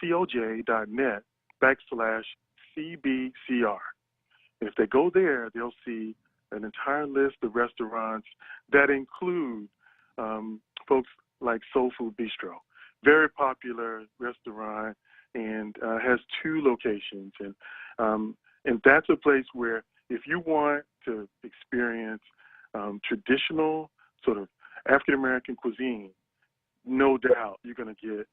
coj.net/CBCR. And if they go there, they'll see an entire list of restaurants that include folks like Soul Food Bistro, very popular restaurant, and has 2 locations. And that's a place where if you want to experience traditional sort of African American cuisine, no doubt you're going to get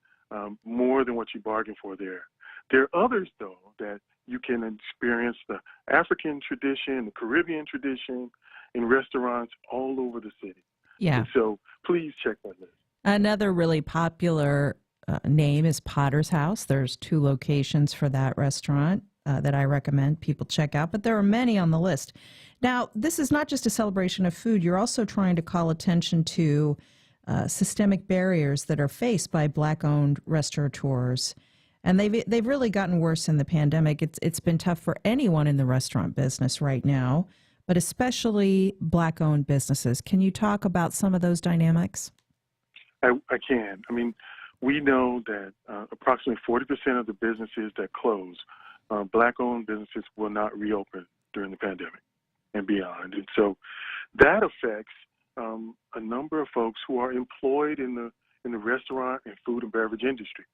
more than what you bargained for there. There are others, though, that you can experience the African tradition, the Caribbean tradition in restaurants all over the city. Yeah. And so please check that list. Another really popular name is Potter's House. There's 2 locations for that restaurant that I recommend people check out, but there are many on the list. Now, this is not just a celebration of food. You're also trying to call attention to systemic barriers that are faced by Black-owned restaurateurs. And they've really gotten worse in the pandemic. It's been tough for anyone in the restaurant business right now, but especially Black-owned businesses. Can you talk about some of those dynamics? I can. I mean, we know that approximately 40% of the businesses that close, Black-owned businesses, will not reopen during the pandemic and beyond. And so that affects a number of folks who are employed in the restaurant and food and beverage industry.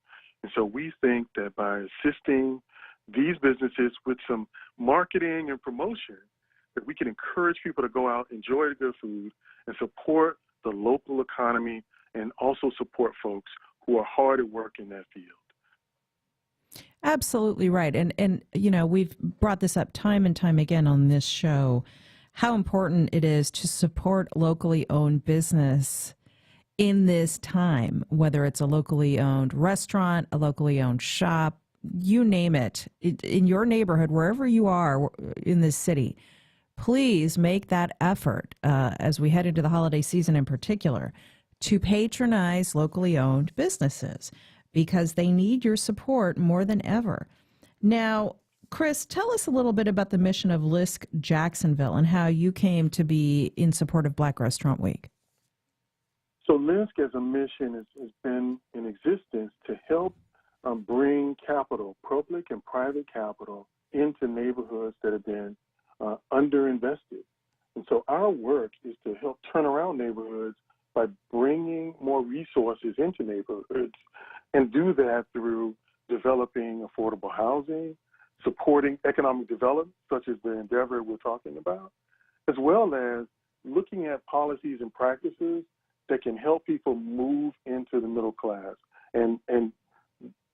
And so we think that by assisting these businesses with some marketing and promotion, that we can encourage people to go out, enjoy the good food, and support the local economy, and also support folks who are hard at work in that field. Absolutely right. And you know, we've brought this up time and time again on this show, how important it is to support locally owned business in this time, whether it's a locally owned restaurant, a locally owned shop, you name it, in your neighborhood, wherever you are in this city. Please make that effort as we head into the holiday season in particular to patronize locally owned businesses because they need your support more than ever. Now, Chris, tell us a little bit about the mission of LISC Jacksonville and how you came to be in support of Black Restaurant Week. So LISC as a mission has been in existence to help bring capital, public and private capital, into neighborhoods that have been underinvested. And so our work is to help turn around neighborhoods by bringing more resources into neighborhoods and do that through developing affordable housing, supporting economic development, such as the endeavor we're talking about, as well as looking at policies and practices that can help people move into the middle class. And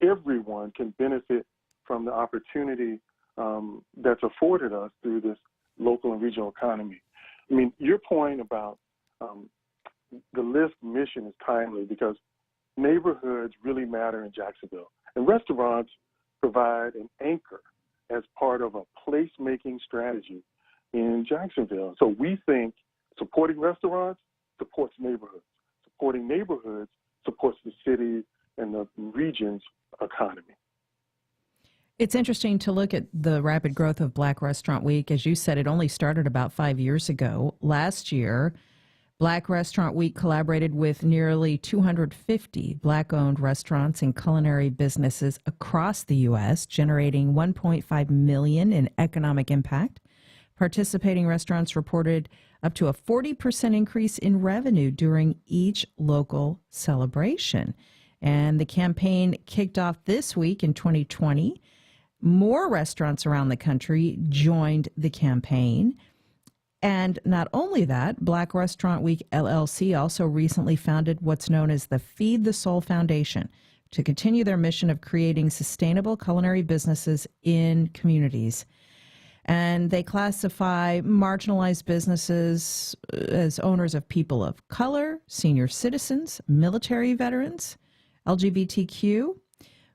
everyone can benefit from the opportunity that's afforded us through this local and regional economy. I mean, your point about the LISC mission is timely because neighborhoods really matter in Jacksonville. And restaurants provide an anchor as part of a place-making strategy in Jacksonville. So we think supporting restaurants supports neighborhoods. Supporting neighborhoods supports the city and the region's economy. It's interesting to look at the rapid growth of Black Restaurant Week. As you said, it only started about 5 years ago. Last year, Black Restaurant Week collaborated with nearly 250 Black-owned restaurants and culinary businesses across the U.S., generating $1.5 million in economic impact. Participating restaurants reported up to a 40% increase in revenue during each local celebration. And the campaign kicked off this week in 2020. More restaurants around the country joined the campaign. And not only that, Black Restaurant Week LLC also recently founded what's known as the Feed the Soul Foundation to continue their mission of creating sustainable culinary businesses in communities. And they classify marginalized businesses as owners of people of color, senior citizens, military veterans, LGBTQ,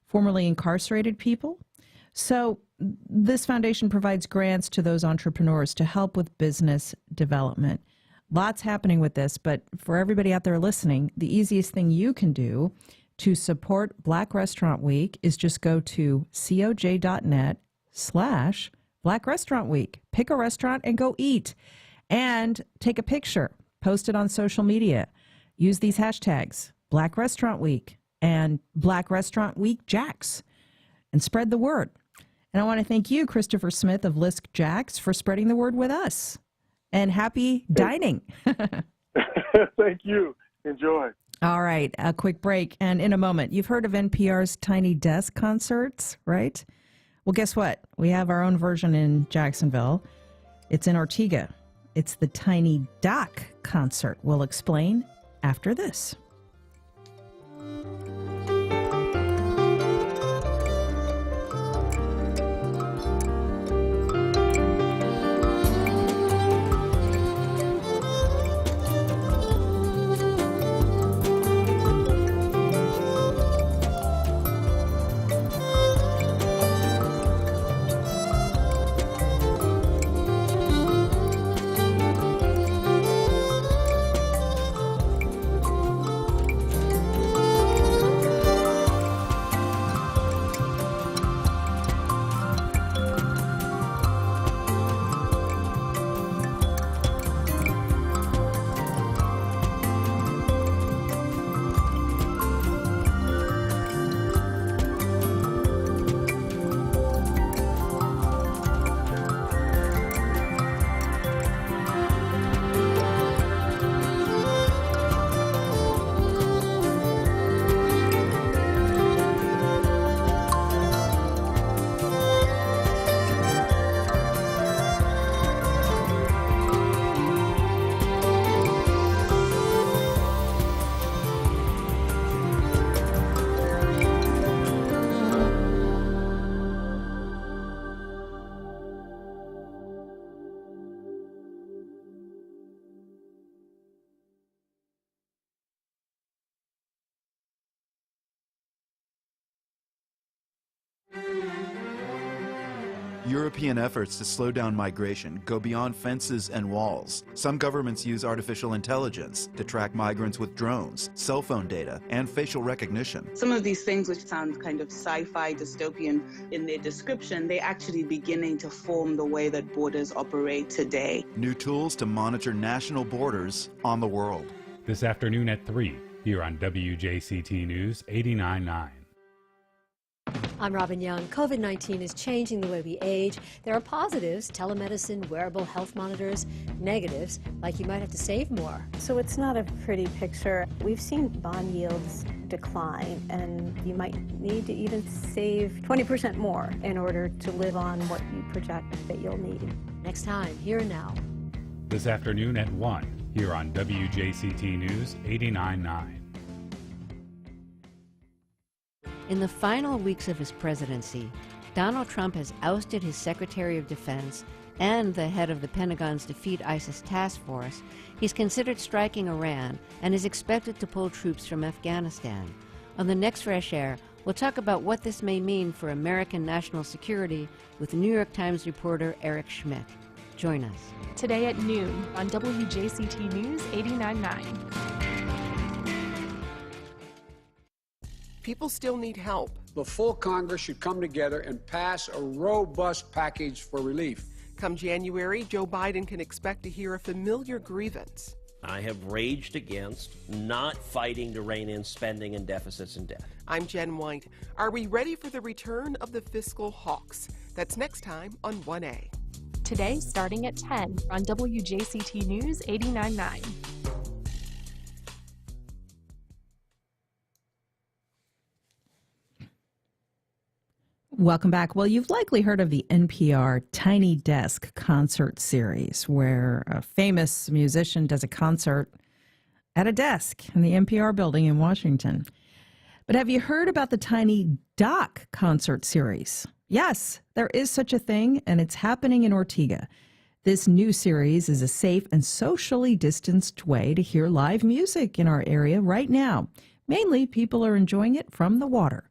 formerly incarcerated people. So this foundation provides grants to those entrepreneurs to help with business development. Lots happening with this, but for everybody out there listening, the easiest thing you can do to support Black Restaurant Week is just go to coj.net/Black Restaurant Week. Pick a restaurant and go eat and take a picture, post it on social media. Use these hashtags, Black Restaurant Week and Black Restaurant Week Jacks, and spread the word. And I want to thank you, Christopher Smith of LISC Jacks, for spreading the word with us. And happy dining. Thank you. Enjoy. All right, a quick break. And in a moment, you've heard of NPR's Tiny Desk concerts, right? Well, guess what? We have our own version in Jacksonville. It's in Ortega. It's the Tiny Dock concert. We'll explain after this. European efforts to slow down migration go beyond fences and walls. Some governments use artificial intelligence to track migrants with drones, cell phone data, and facial recognition. Some of these things which sound kind of sci-fi, dystopian in their description, they're actually beginning to form the way that borders operate today. New tools to monitor national borders on the world. This afternoon at 3, here on WJCT News 89.9. I'm Robin Young. COVID-19 is changing the way we age. There are positives, telemedicine, wearable health monitors, negatives, like you might have to save more. So it's not a pretty picture. We've seen bond yields decline, and you might need to even save 20% more in order to live on what you project that you'll need. Next time, Here and Now. This afternoon at 1, here on WJCT News 89.9. In the final weeks of his presidency, Donald Trump has ousted his Secretary of Defense and the head of the Pentagon's Defeat ISIS Task Force. He's considered striking Iran and is expected to pull troops from Afghanistan. On the next Fresh Air, we'll talk about what this may mean for American national security with New York Times reporter Eric Schmidt. Join us. Today at noon on WJCT News 89.9. People still need help. The full Congress should come together and pass a robust package for relief. Come January, Joe Biden can expect to hear a familiar grievance. I have raged against not fighting to rein in spending and deficits and debt. I'm Jen White. Are we ready for the return of the fiscal hawks? That's next time on 1A. Today, starting at 10 on WJCT News 89.9. Welcome back. Well, you've likely heard of the NPR Tiny Desk concert series, where a famous musician does a concert at a desk in the NPR building in Washington. But have you heard about the Tiny Dock concert series? Yes, there is such a thing, and it's happening in Ortega. This new series is a safe and socially distanced way to hear live music in our area right now. Mainly, people are enjoying it from the water.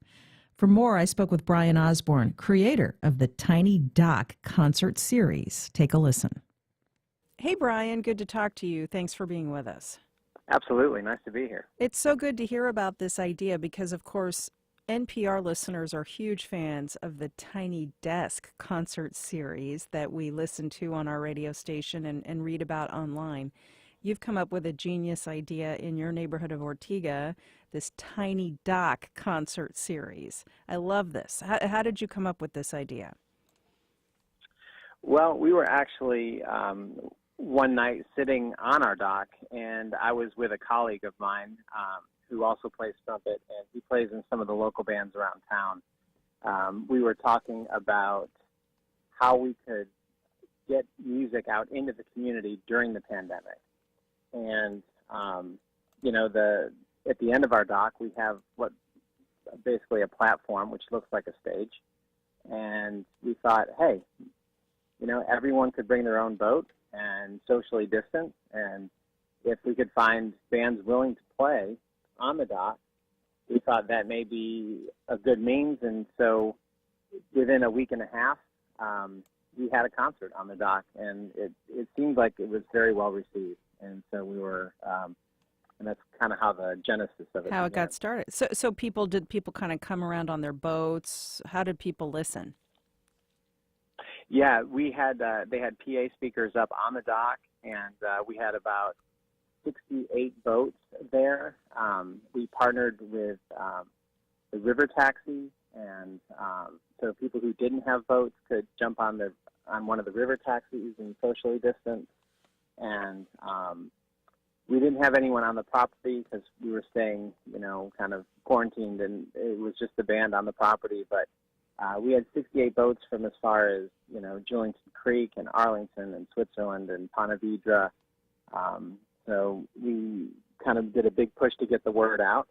For more, I spoke with Brian Osborne, creator of the Tiny Dock concert series. Take a listen. Hey, Brian, good to talk to you. Thanks for being with us. Absolutely. Nice to be here. It's so good to hear about this idea because, of course, NPR listeners are huge fans of the Tiny Desk concert series that we listen to on our radio station and read about online. You've come up with a genius idea in your neighborhood of Ortega, this Tiny Dock concert series. I love this. How did you come up with this idea? Well, we were actually one night sitting on our dock, and I was with a colleague of mine who also plays trumpet, and he plays in some of the local bands around town. We were talking about how we could get music out into the community during the pandemic. And, you know, at the end of our dock, we have basically a platform which looks like a stage. And we thought, hey, you know, everyone could bring their own boat and socially distance. And if we could find bands willing to play on the dock, we thought that may be a good means. And so within a week and a half, we had a concert on the dock, and it seemed like it was very well received. And so we were, and that's kind of how the genesis of it How began. it got started. So did people kind of come around on their boats? How did people listen? Yeah, we had they had PA speakers up on the dock, and we had about 68 boats there. We partnered with the river taxi, and so people who didn't have boats could jump on one of the river taxis and socially distance. And we didn't have anyone on the property because we were staying, you know, kind of quarantined, and it was just the band on the property. But we had 68 boats from as far as, you know, Julington Creek and Arlington and Switzerland and Ponte Vedra. So we kind of did a big push to get the word out.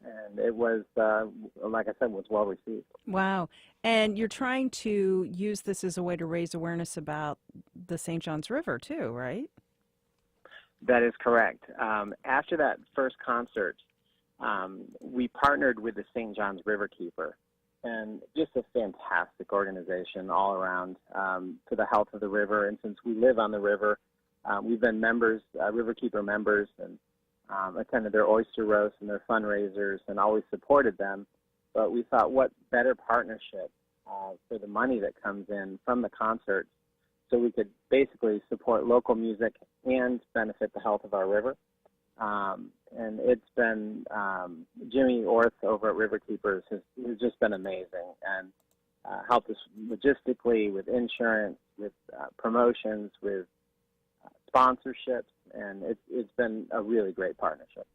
And it was, like I said, was well received. Wow. And you're trying to use this as a way to raise awareness about the St. Johns River, too, right? That is correct. After that first concert, we partnered with the St. Johns Riverkeeper, and just a fantastic organization all around for the health of the river. And since we live on the river, we've been members, Riverkeeper members, and attended their oyster roast and their fundraisers and always supported them. But we thought, what better partnership for the money that comes in from the concerts, so we could basically support local music and benefit the health of our river. And it's been, Jimmy Orth over at Riverkeepers has just been amazing, and helped us logistically with insurance, with promotions, with sponsorships, and it's been a really great partnership.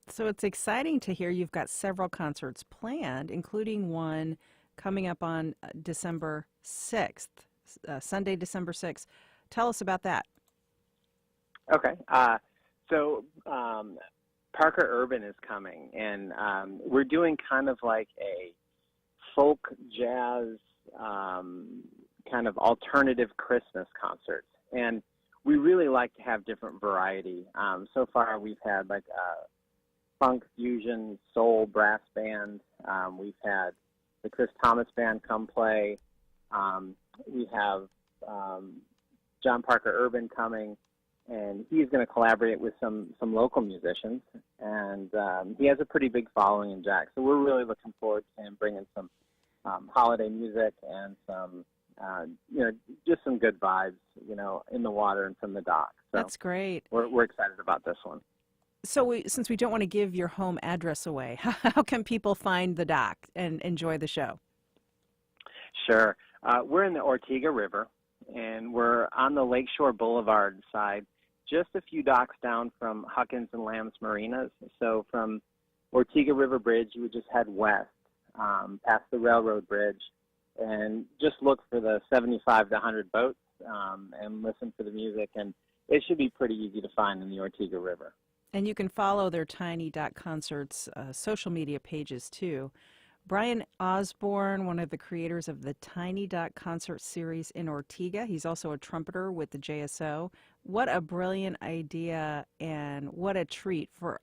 So it's exciting to hear you've got several concerts planned, including one coming up on December 6th, Sunday, December 6th. Tell us about that. Okay. So Parker Urban is coming, and we're doing kind of like a folk jazz kind of alternative Christmas concert. And we really like to have different variety. So far we've had like funk, fusion, soul, brass band. We've had the Chris Thomas Band come play. We have John Parker Urban coming, and he's going to collaborate with some local musicians. And he has a pretty big following in Jack. So we're really looking forward to him bringing some holiday music and some, you know, just some good vibes, you know, in the water and from the dock. So that's great. We're excited about this one. So since we don't want to give your home address away, how can people find the dock and enjoy the show? Sure. We're in the Ortega River, and we're on the Lakeshore Boulevard side, just a few docks down from Huckins and Lamb's Marinas. So from Ortega River Bridge, you would just head west past the railroad bridge and just look for the 75 to 100 boats and listen for the music. And it should be pretty easy to find in the Ortega River. And you can follow their Tiny Dock Concerts social media pages, too. Brian Osborne, one of the creators of the Tiny Dock Concert Series in Ortega. He's also a trumpeter with the JSO. What a brilliant idea, and what a treat for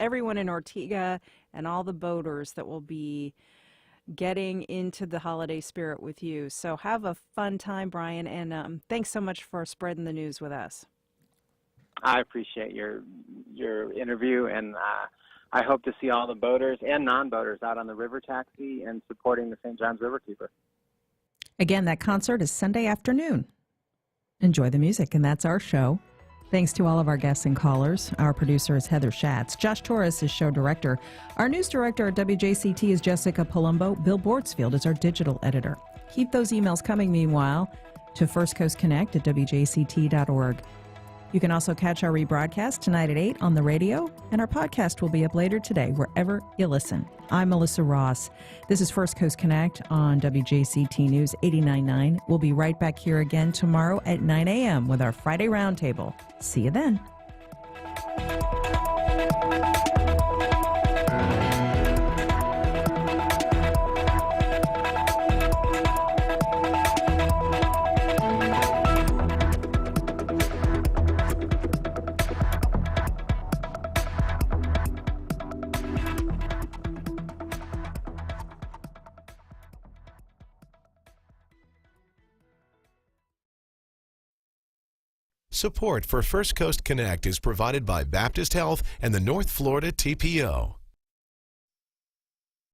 everyone in Ortega and all the boaters that will be getting into the holiday spirit with you. So have a fun time, Brian, and thanks so much for spreading the news with us. I appreciate your interview, and I hope to see all the boaters and non-boaters out on the river taxi and supporting the St. Johns Riverkeeper. Again, that concert is Sunday afternoon. Enjoy the music, and that's our show. Thanks to all of our guests and callers. Our producer is Heather Schatz. Josh Torres is show director. Our news director at WJCT is Jessica Palumbo. Bill Bortsfield is our digital editor. Keep those emails coming, meanwhile, to First Coast Connect at WJCT.org. You can also catch our rebroadcast tonight at 8 on the radio, and our podcast will be up later today wherever you listen. I'm Melissa Ross. This is First Coast Connect on WJCT News 89.9. We'll be right back here again tomorrow at 9 a.m. with our Friday Roundtable. See you then. Support for First Coast Connect is provided by Baptist Health and the North Florida TPO.